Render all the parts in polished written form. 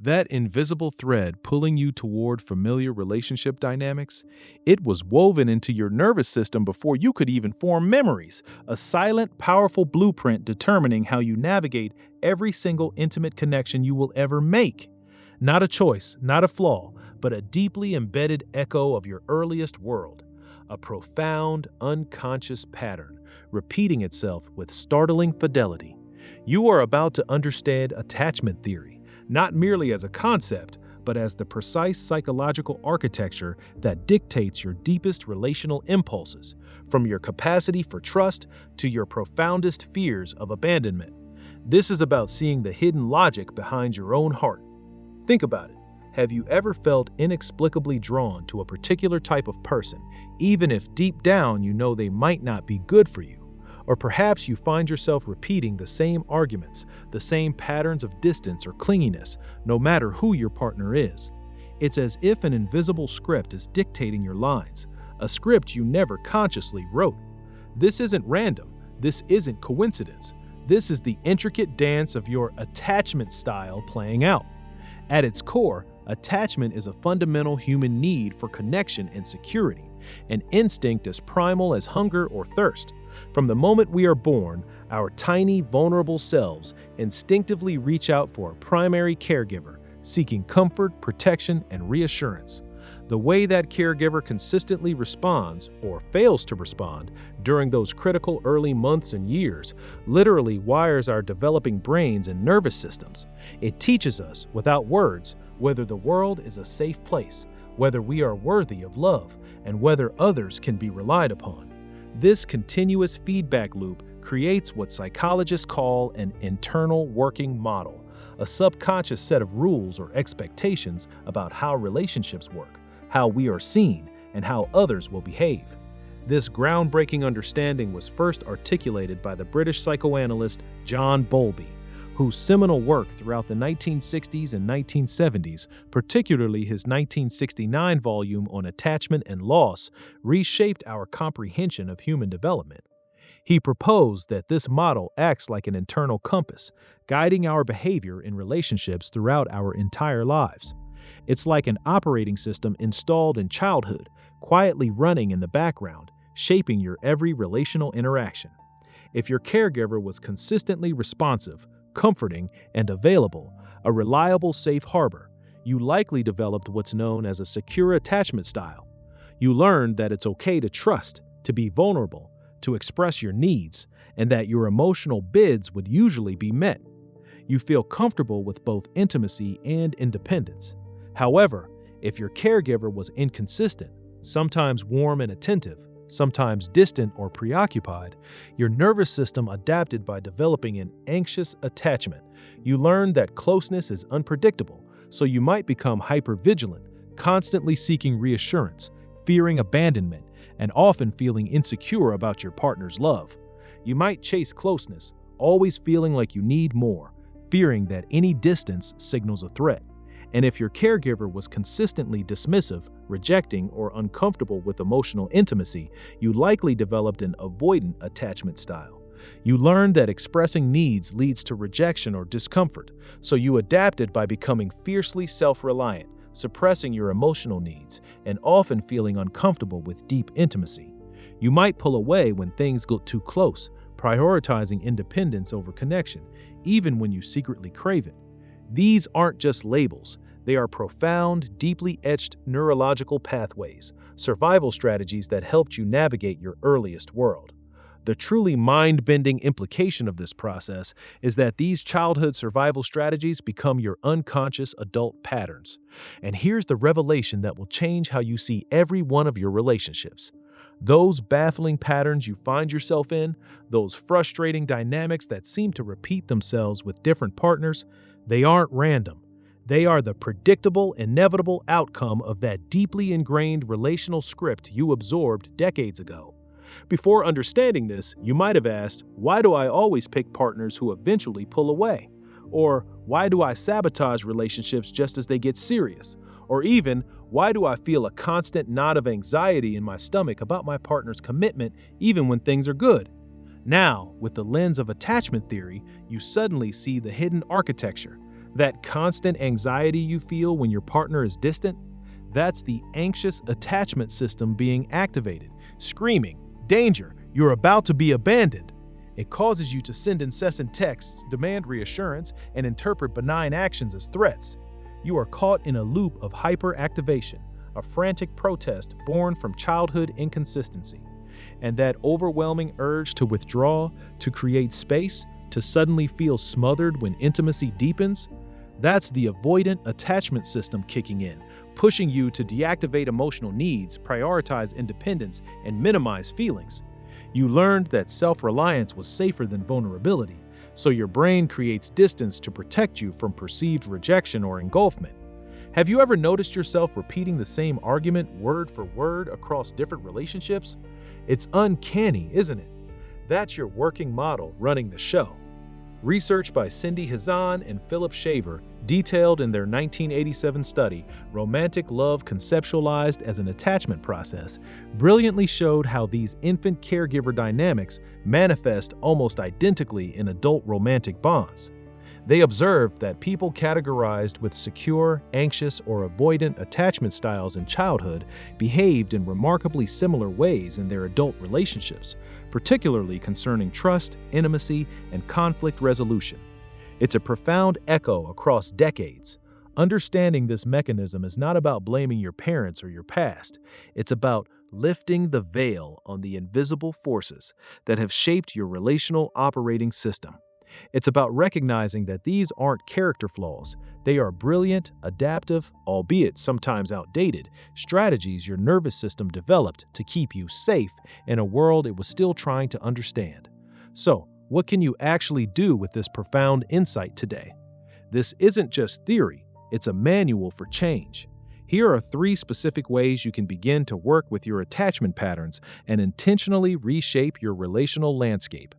That invisible thread pulling you toward familiar relationship dynamics, it was woven into your nervous system before you could even form memories, a silent, powerful blueprint determining how you navigate every single intimate connection you will ever make. Not a choice, not a flaw, but a deeply embedded echo of your earliest world. A profound, unconscious pattern, repeating itself with startling fidelity. You are about to understand attachment theory, not merely as a concept, but as the precise psychological architecture that dictates your deepest relational impulses, from your capacity for trust to your profoundest fears of abandonment. This is about seeing the hidden logic behind your own heart. Think about it. Have you ever felt inexplicably drawn to a particular type of person, even if deep down you know they might not be good for you? Or perhaps you find yourself repeating the same arguments, the same patterns of distance or clinginess, no matter who your partner is. It's as if an invisible script is dictating your lines, a script you never consciously wrote. This isn't random. This isn't coincidence. This is the intricate dance of your attachment style playing out. At its core, attachment is a fundamental human need for connection and security, an instinct as primal as hunger or thirst. From the moment we are born, our tiny, vulnerable selves instinctively reach out for a primary caregiver, seeking comfort, protection, and reassurance. The way that caregiver consistently responds, or fails to respond, during those critical early months and years literally wires our developing brains and nervous systems. It teaches us, without words, whether the world is a safe place, whether we are worthy of love, and whether others can be relied upon. This continuous feedback loop creates what psychologists call an internal working model, a subconscious set of rules or expectations about how relationships work, how we are seen, and how others will behave. This groundbreaking understanding was first articulated by the British psychoanalyst John Bowlby, whose seminal work throughout the 1960s and 1970s, particularly his 1969 volume on attachment and loss, reshaped our comprehension of human development. He proposed that this model acts like an internal compass, guiding our behavior in relationships throughout our entire lives. It's like an operating system installed in childhood, quietly running in the background, shaping your every relational interaction. If your caregiver was consistently responsive, comforting, and available, a reliable safe harbor, you likely developed what's known as a secure attachment style. You learned that it's okay to trust, to be vulnerable, to express your needs, and that your emotional bids would usually be met. You feel comfortable with both intimacy and independence. However, if your caregiver was inconsistent, sometimes warm and attentive, sometimes distant or preoccupied, your nervous system adapted by developing an anxious attachment. You learned that closeness is unpredictable, so you might become hypervigilant, constantly seeking reassurance, fearing abandonment, and often feeling insecure about your partner's love. You might chase closeness, always feeling like you need more, fearing that any distance signals a threat. And if your caregiver was consistently dismissive, rejecting, or uncomfortable with emotional intimacy, you likely developed an avoidant attachment style. You learned that expressing needs leads to rejection or discomfort, so you adapted by becoming fiercely self-reliant, suppressing your emotional needs, and often feeling uncomfortable with deep intimacy. You might pull away when things get too close, prioritizing independence over connection, even when you secretly crave it. These aren't just labels. They are profound, deeply etched neurological pathways, survival strategies that helped you navigate your earliest world. The truly mind-bending implication of this process is that these childhood survival strategies become your unconscious adult patterns. And here's the revelation that will change how you see every one of your relationships. Those baffling patterns you find yourself in, those frustrating dynamics that seem to repeat themselves with different partners, they aren't random. They are the predictable, inevitable outcome of that deeply ingrained relational script you absorbed decades ago. Before understanding this, you might have asked, why do I always pick partners who eventually pull away? Or why do I sabotage relationships just as they get serious? Or even, why do I feel a constant knot of anxiety in my stomach about my partner's commitment even when things are good? Now, with the lens of attachment theory, you suddenly see the hidden architecture. That constant anxiety you feel when your partner is distant? That's the anxious attachment system being activated, screaming, "Danger, you're about to be abandoned." It causes you to send incessant texts, demand reassurance, and interpret benign actions as threats. You are caught in a loop of hyperactivation, a frantic protest born from childhood inconsistency. And that overwhelming urge to withdraw, to create space, to suddenly feel smothered when intimacy deepens, that's the avoidant attachment system kicking in, pushing you to deactivate emotional needs, prioritize independence, and minimize feelings. You learned that self-reliance was safer than vulnerability, so your brain creates distance to protect you from perceived rejection or engulfment. Have you ever noticed yourself repeating the same argument word for word across different relationships? It's uncanny, isn't it? That's your working model running the show. Research by Cindy Hazan and Philip Shaver, detailed in their 1987 study, Romantic Love Conceptualized as an Attachment Process, brilliantly showed how these infant caregiver dynamics manifest almost identically in adult romantic bonds. They observed that people categorized with secure, anxious, or avoidant attachment styles in childhood behaved in remarkably similar ways in their adult relationships, particularly concerning trust, intimacy, and conflict resolution. It's a profound echo across decades. Understanding this mechanism is not about blaming your parents or your past. It's about lifting the veil on the invisible forces that have shaped your relational operating system. It's about recognizing that these aren't character flaws. They are brilliant, adaptive, albeit sometimes outdated, strategies your nervous system developed to keep you safe in a world it was still trying to understand. So, what can you actually do with this profound insight today? This isn't just theory, it's a manual for change. Here are 3 specific ways you can begin to work with your attachment patterns and intentionally reshape your relational landscape.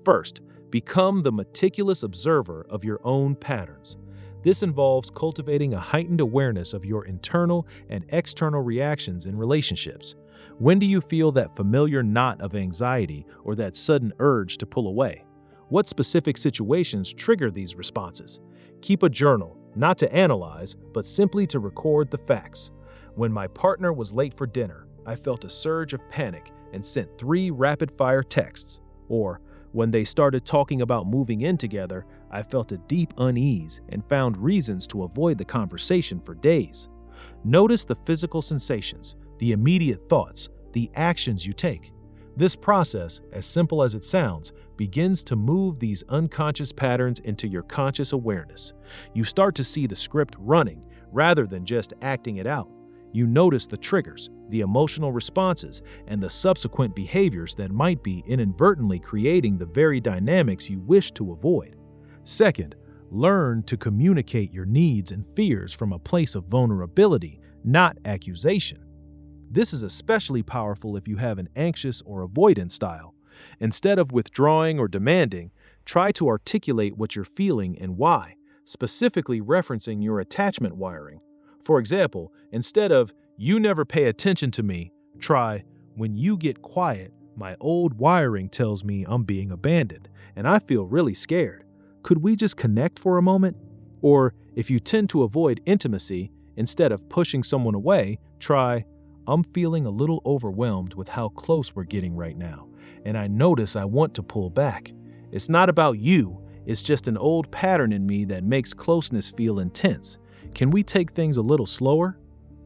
First, become the meticulous observer of your own patterns. This involves cultivating a heightened awareness of your internal and external reactions in relationships. When do you feel that familiar knot of anxiety or that sudden urge to pull away? What specific situations trigger these responses? Keep a journal, not to analyze, but simply to record the facts. When my partner was late for dinner, I felt a surge of panic and sent 3 rapid-fire texts. Or, when they started talking about moving in together, I felt a deep unease and found reasons to avoid the conversation for days. Notice the physical sensations, the immediate thoughts, the actions you take. This process, as simple as it sounds, begins to move these unconscious patterns into your conscious awareness. You start to see the script running rather than just acting it out. You notice the triggers, the emotional responses, and the subsequent behaviors that might be inadvertently creating the very dynamics you wish to avoid. Second, learn to communicate your needs and fears from a place of vulnerability, not accusation. This is especially powerful if you have an anxious or avoidant style. Instead of withdrawing or demanding, try to articulate what you're feeling and why, specifically referencing your attachment wiring. For example, instead of, "You never pay attention to me," try, "When you get quiet, my old wiring tells me I'm being abandoned, and I feel really scared. Could we just connect for a moment?" Or, if you tend to avoid intimacy, instead of pushing someone away, try, "I'm feeling a little overwhelmed with how close we're getting right now, and I notice I want to pull back. It's not about you, it's just an old pattern in me that makes closeness feel intense. Can we take things a little slower?"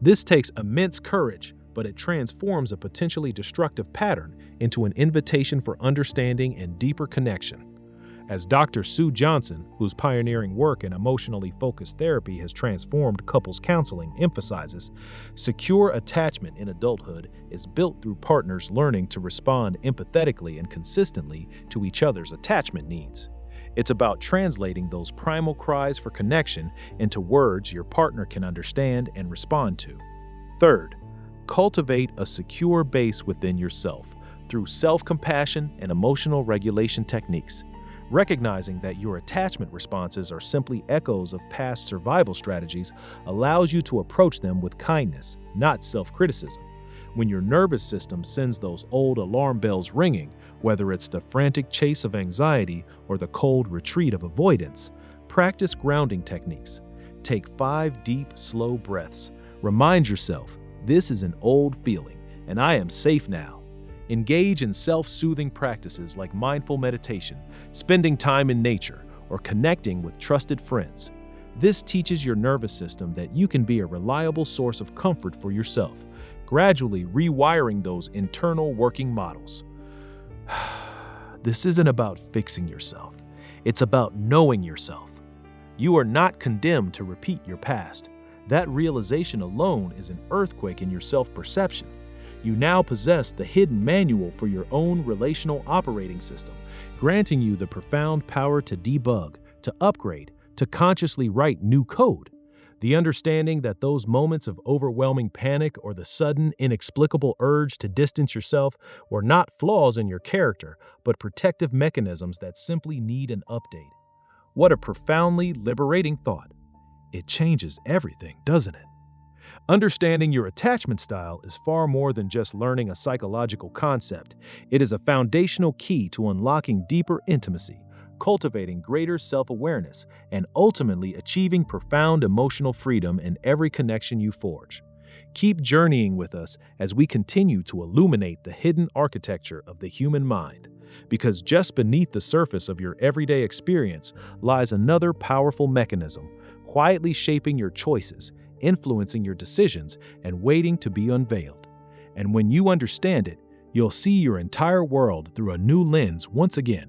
This takes immense courage, but it transforms a potentially destructive pattern into an invitation for understanding and deeper connection. As Dr. Sue Johnson, whose pioneering work in emotionally focused therapy has transformed couples counseling, emphasizes, secure attachment in adulthood is built through partners learning to respond empathetically and consistently to each other's attachment needs. It's about translating those primal cries for connection into words your partner can understand and respond to. Third, cultivate a secure base within yourself through self-compassion and emotional regulation techniques. Recognizing that your attachment responses are simply echoes of past survival strategies allows you to approach them with kindness, not self-criticism. When your nervous system sends those old alarm bells ringing, whether it's the frantic chase of anxiety or the cold retreat of avoidance, Practice grounding techniques. Take 5 deep, slow breaths. Remind yourself, this is an old feeling, and I am safe now. Engage in self-soothing practices like mindful meditation, spending time in nature, or connecting with trusted friends. This teaches your nervous system that you can be a reliable source of comfort for yourself, gradually rewiring those internal working models. This isn't about fixing yourself. It's about knowing yourself. You are not condemned to repeat your past. That realization alone is an earthquake in your self-perception. You now possess the hidden manual for your own relational operating system, granting you the profound power to debug, to upgrade, to consciously write new code. The understanding that those moments of overwhelming panic or the sudden, inexplicable urge to distance yourself were not flaws in your character, but protective mechanisms that simply need an update. What a profoundly liberating thought. It changes everything, doesn't it? Understanding your attachment style is far more than just learning a psychological concept. It is a foundational key to unlocking deeper intimacy, cultivating greater self-awareness, and ultimately achieving profound emotional freedom in every connection you forge. Keep journeying with us as we continue to illuminate the hidden architecture of the human mind, because just beneath the surface of your everyday experience lies another powerful mechanism, quietly shaping your choices, influencing your decisions, and waiting to be unveiled. And when you understand it, you'll see your entire world through a new lens once again.